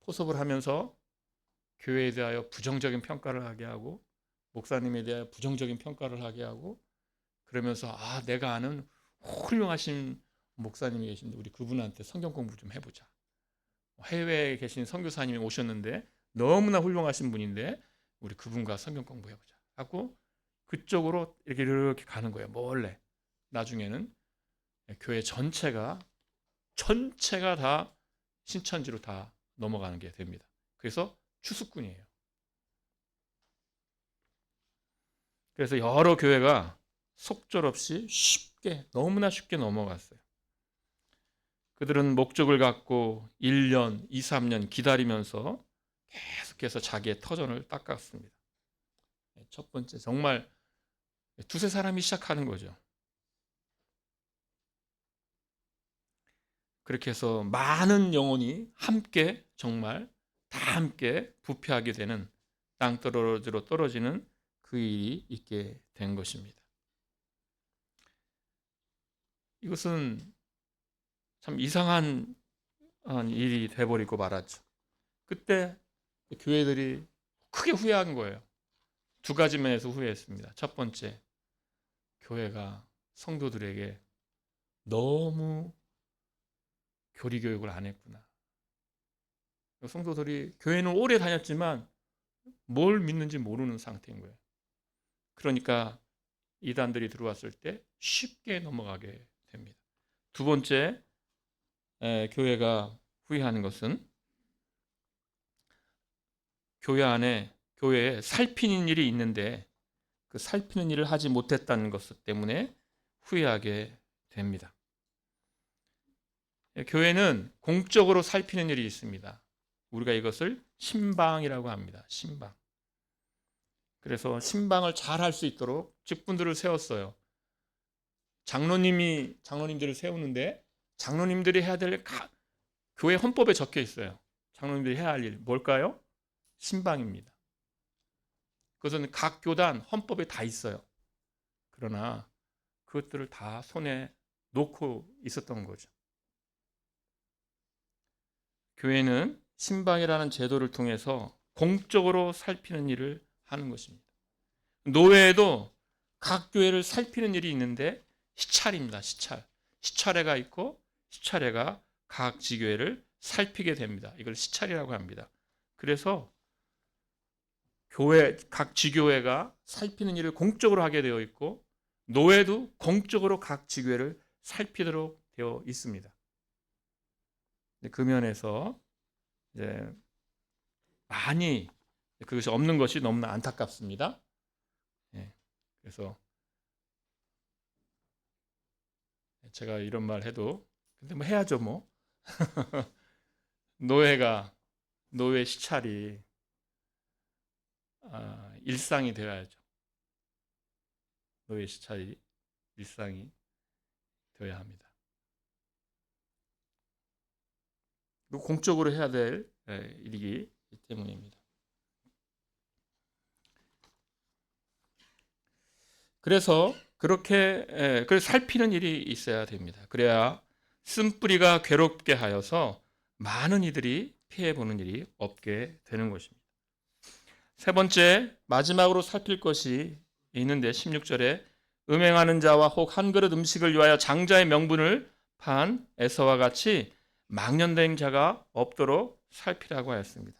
포섭을 하면서 교회에 대하여 부정적인 평가를 하게 하고 목사님에 대하여 부정적인 평가를 하게 하고 그러면서 내가 아는 훌륭하신 목사님이 계신데 우리 그분한테 성경 공부 좀 해보자. 해외에 계신 선교사님이 오셨는데 너무나 훌륭하신 분인데 우리 그분과 성경 공부해보자 하고 그쪽으로 이렇게 가는 거예요. 몰래. 나중에는 교회 전체가 다 신천지로 다 넘어가는 게 됩니다. 그래서 추수꾼이에요. 그래서 여러 교회가 속절없이 너무나 쉽게 넘어갔어요. 그들은 목적을 갖고 1년, 2, 3년 기다리면서 계속해서 자기의 터전을 닦았습니다. 첫 번째, 정말 두세 사람이 시작하는 거죠. 그렇게 해서 많은 영혼이 함께 정말 다 함께 부패하게 되는 땅떨어지로 떨어지는 그 일이 있게 된 것입니다. 이것은 참 이상한 일이 돼버리고 말았죠. 그때 교회들이 크게 후회한 거예요. 두 가지 면에서 후회했습니다. 첫 번째, 교회가 성도들에게 너무 교리 교육을 안 했구나. 성도들이 교회는 오래 다녔지만 뭘 믿는지 모르는 상태인 거예요. 그러니까 이단들이 들어왔을 때 쉽게 넘어가게 됩니다. 두 번째, 교회가 후회하는 것은 교회에 살피는 일이 있는데 그 살피는 일을 하지 못했다는 것 때문에 후회하게 됩니다. 교회는 공적으로 살피는 일이 있습니다. 우리가 이것을 신방이라고 합니다. 신방. 그래서 신방을 잘 할 수 있도록 직분들을 세웠어요. 장로님들을 세우는데 장로님들이 해야 될 교회 헌법에 적혀 있어요. 장로님들이 해야 할 일 뭘까요? 신방입니다. 그것은 각 교단 헌법에 다 있어요. 그러나 그것들을 다 손에 놓고 있었던 거죠. 교회는 신방이라는 제도를 통해서 공적으로 살피는 일을 하는 것입니다. 노회에도 각 교회를 살피는 일이 있는데 시찰입니다. 시찰회가 있고 시찰회가 각 지교회를 살피게 됩니다. 이걸 시찰이라고 합니다. 그래서 각 지교회가 살피는 일을 공적으로 하게 되어 있고 노회도 공적으로 각 지교회를 살피도록 되어 있습니다. 그 면에서 이제 많이 그것이 없는 것이 너무나 안타깝습니다. 그래서 제가 이런 말 해도 근데 뭐 해야죠 뭐. 노회 시찰이 일상이 되어야죠. 노예 시찰이 일상이 되어야 합니다. 공적으로 해야 될 일이기 때문입니다. 그래서 그렇게 살피는 일이 있어야 됩니다. 그래야 쓴뿌리가 괴롭게 하여서 많은 이들이 피해보는 일이 없게 되는 것입니다. 세 번째, 마지막으로 살필 것이 있는데 16절에 음행하는 자와 혹 한 그릇 음식을 위하여 장자의 명분을 판 에서와 같이 망령된 자가 없도록 살피라고 하였습니다.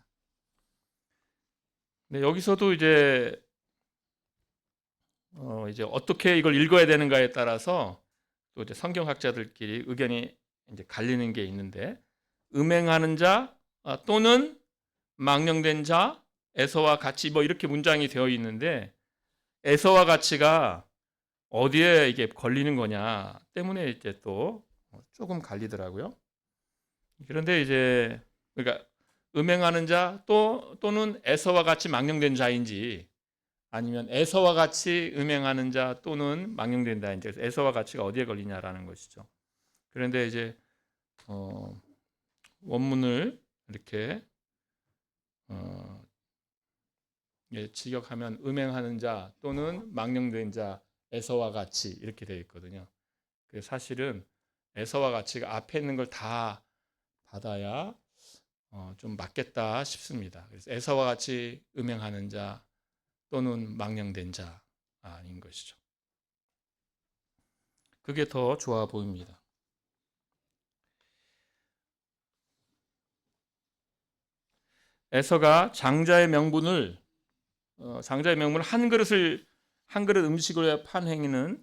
네, 여기서도 이제 어떻게 이걸 읽어야 되는가에 따라서 또 이제 성경학자들끼리 의견이 이제 갈리는 게 있는데 음행하는 자 또는 망령된 자 에서와 같이 뭐 이렇게 문장이 되어 있는데 에서와 같이가 어디에 이게 걸리는 거냐 때문에 이제 또 조금 갈리더라고요. 그런데 이제 그러니까 음행하는 자 또는 에서와 같이 망령된 자인지, 아니면 에서와 같이 음행하는 자 또는 망령된 자인지, 에서와 같이가 어디에 걸리냐라는 것이죠. 그런데 이제 원문을 이렇게 직역하면 음행하는 자 또는 망령된 자 에서와 같이 이렇게 되어 있거든요. 사실은 에서와 같이가 앞에 있는 걸 다 받아야 좀 맞겠다 싶습니다. 그래서 에서와 같이 음행하는 자 또는 망령된 자인 것이죠. 그게 더 좋아 보입니다. 에서가 장자의 명분을 한 그릇 음식을 위해 판 행위는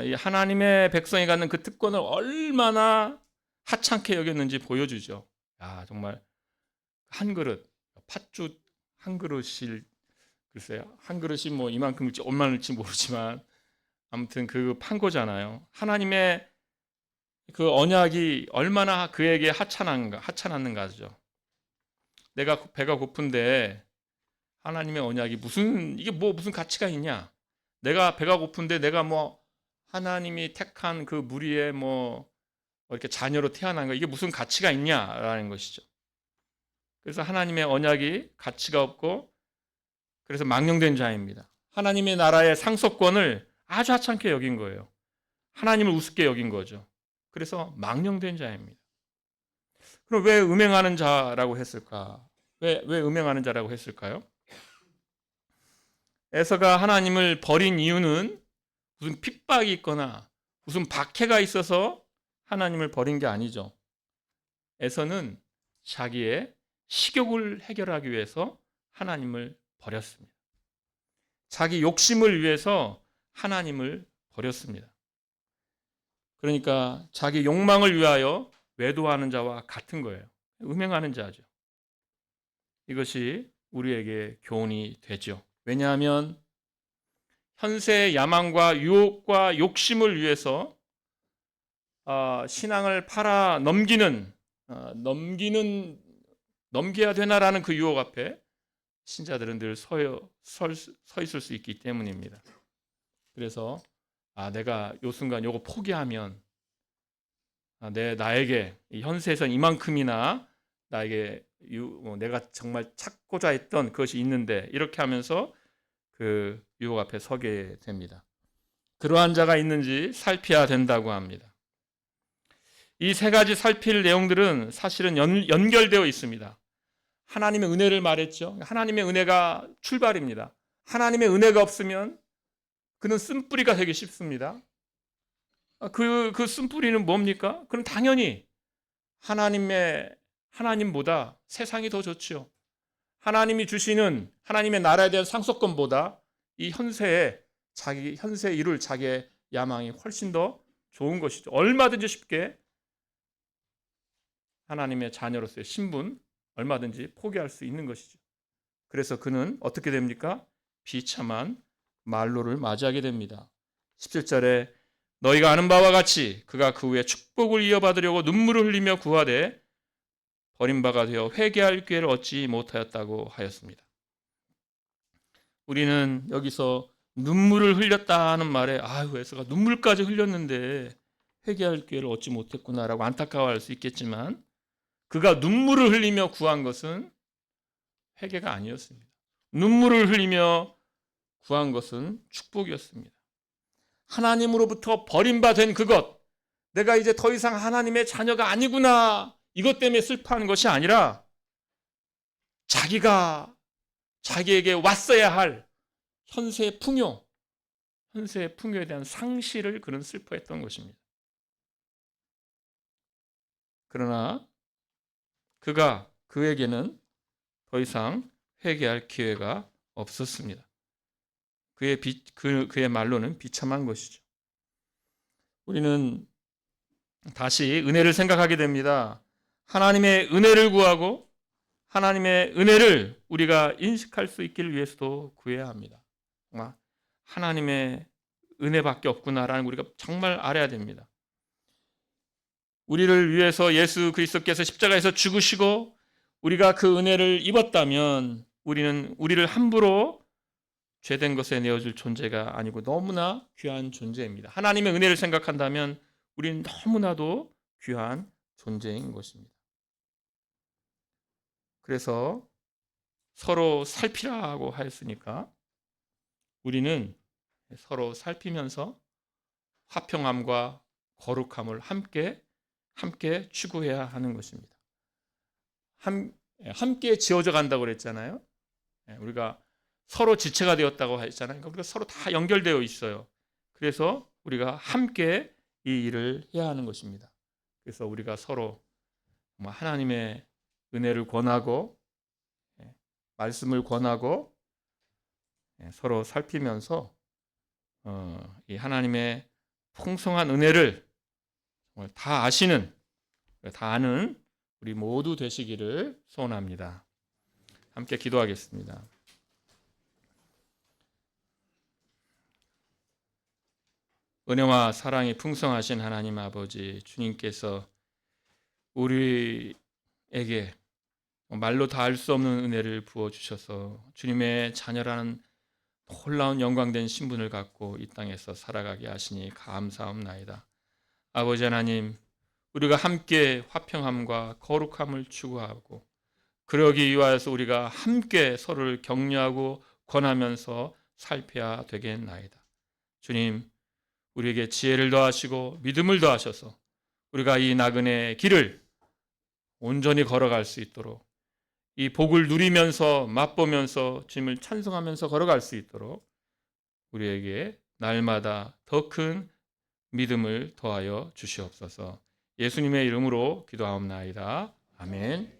이 하나님의 백성이 갖는 그 특권을 얼마나 하찮게 여겼는지 보여주죠. 정말 한 그릇, 팥죽 한 그릇일, 글쎄요, 한 그릇이 뭐 이만큼일지 얼마일지 모르지만 아무튼 그 판 거잖아요. 하나님의 그 언약이 얼마나 그에게 하찮았는가죠. 내가 배가 고픈데 하나님의 언약이 무슨 가치가 있냐? 내가 배가 고픈데 내가 뭐 하나님이 택한 그 무리의 뭐 이렇게 자녀로 태어난 거, 이게 무슨 가치가 있냐라는 것이죠. 그래서 하나님의 언약이 가치가 없고, 그래서 망령된 자입니다. 하나님의 나라의 상속권을 아주 하찮게 여긴 거예요. 하나님을 우습게 여긴 거죠. 그래서 망령된 자입니다. 그럼 왜 음행하는 자라고 했을까? 왜 음행하는 자라고 했을까요? 에서가 하나님을 버린 이유는 무슨 핍박이 있거나 무슨 박해가 있어서 하나님을 버린 게 아니죠. 에서는 자기의 식욕을 해결하기 위해서 하나님을 버렸습니다. 자기 욕심을 위해서 하나님을 버렸습니다. 그러니까 자기 욕망을 위하여 외도하는 자와 같은 거예요. 음행하는 자죠. 이것이 우리에게 교훈이 되죠. 왜냐하면 현세의 야망과 유혹과 욕심을 위해서 신앙을 팔아 넘겨야 되나라는 그 유혹 앞에 신자들은 늘 서 있을 수 있기 때문입니다. 그래서 내가 요 순간 요거 포기하면 나에게 현세에선 이만큼이나 나에게 내가 정말 찾고자 했던 그것이 있는데, 이렇게 하면서 그 유혹 앞에 서게 됩니다. 그러한 자가 있는지 살펴야 된다고 합니다. 이 세 가지 살필 내용들은 사실은 연결되어 있습니다. 하나님의 은혜를 말했죠. 하나님의 은혜가 출발입니다. 하나님의 은혜가 없으면 그는 쓴뿌리가 되기 쉽습니다. 그 쓴뿌리는 뭡니까? 그럼 당연히 하나님보다 세상이 더 좋지요. 하나님이 주시는 하나님의 나라에 대한 상속권보다 이 현세에 이룰 자기의 야망이 훨씬 더 좋은 것이죠. 얼마든지 쉽게 하나님의 자녀로서의 신분 얼마든지 포기할 수 있는 것이죠. 그래서 그는 어떻게 됩니까? 비참한 말로를 맞이하게 됩니다. 17절에 너희가 아는 바와 같이 그가 그 후에 축복을 이어받으려고 눈물을 흘리며 구하되 버림바가 되어 회개할 기회를 얻지 못하였다고 하였습니다. 우리는 여기서 눈물을 흘렸다는 말에 에서가 눈물까지 흘렸는데 회개할 기회를 얻지 못했구나라고 안타까워할 수 있겠지만, 그가 눈물을 흘리며 구한 것은 회개가 아니었습니다. 눈물을 흘리며 구한 것은 축복이었습니다. 하나님으로부터 버림받은 그것, 내가 이제 더 이상 하나님의 자녀가 아니구나, 이것 때문에 슬퍼하는 것이 아니라 자기가 자기에게 왔어야 할 현세의 풍요에 대한 상실을 그는 슬퍼했던 것입니다. 그러나 그에게는 더 이상 회개할 기회가 없었습니다. 그의 말로는 비참한 것이죠. 우리는 다시 은혜를 생각하게 됩니다. 하나님의 은혜를 구하고 하나님의 은혜를 우리가 인식할 수 있기를 위해서도 구해야 합니다. 정말 하나님의 은혜밖에 없구나라는 우리가 정말 알아야 됩니다. 우리를 위해서 예수 그리스도께서 십자가에서 죽으시고 우리가 그 은혜를 입었다면 우리는 우리를 함부로 죄된 것에 내어줄 존재가 아니고 너무나 귀한 존재입니다. 하나님의 은혜를 생각한다면 우리는 너무나도 귀한 존재인 것입니다. 그래서 서로 살피라고 하였으니까 우리는 서로 살피면서 화평함과 거룩함을 함께 추구해야 하는 것입니다. 함께 지어져 간다고 그랬잖아요. 우리가 서로 지체가 되었다고 했잖아요. 그러니까 우리가 서로 다 연결되어 있어요. 그래서 우리가 함께 이 일을 해야 하는 것입니다. 그래서 우리가 서로 하나님의 은혜를 권하고 말씀을 권하고 서로 살피면서 이 하나님의 풍성한 은혜를 다 아시는, 다 아는 우리 모두 되시기를 소원합니다. 함께 기도하겠습니다. 은혜와 사랑이 풍성하신 하나님 아버지, 주님께서 우리에게 말로 다 알 수 없는 은혜를 부어주셔서 주님의 자녀라는 놀라운 영광된 신분을 갖고 이 땅에서 살아가게 하시니 감사합나이다. 아버지 하나님, 우리가 함께 화평함과 거룩함을 추구하고 그러기 위하여서 우리가 함께 서로를 격려하고 권하면서 살펴야 되겠나이다. 주님, 우리에게 지혜를 더하시고 믿음을 더하셔서 우리가 이 나그네의 길을 온전히 걸어갈 수 있도록, 이 복을 누리면서 맛보면서 주님을 찬송하면서 걸어갈 수 있도록 우리에게 날마다 더 큰 믿음을 더하여 주시옵소서. 예수님의 이름으로 기도하옵나이다. 아멘.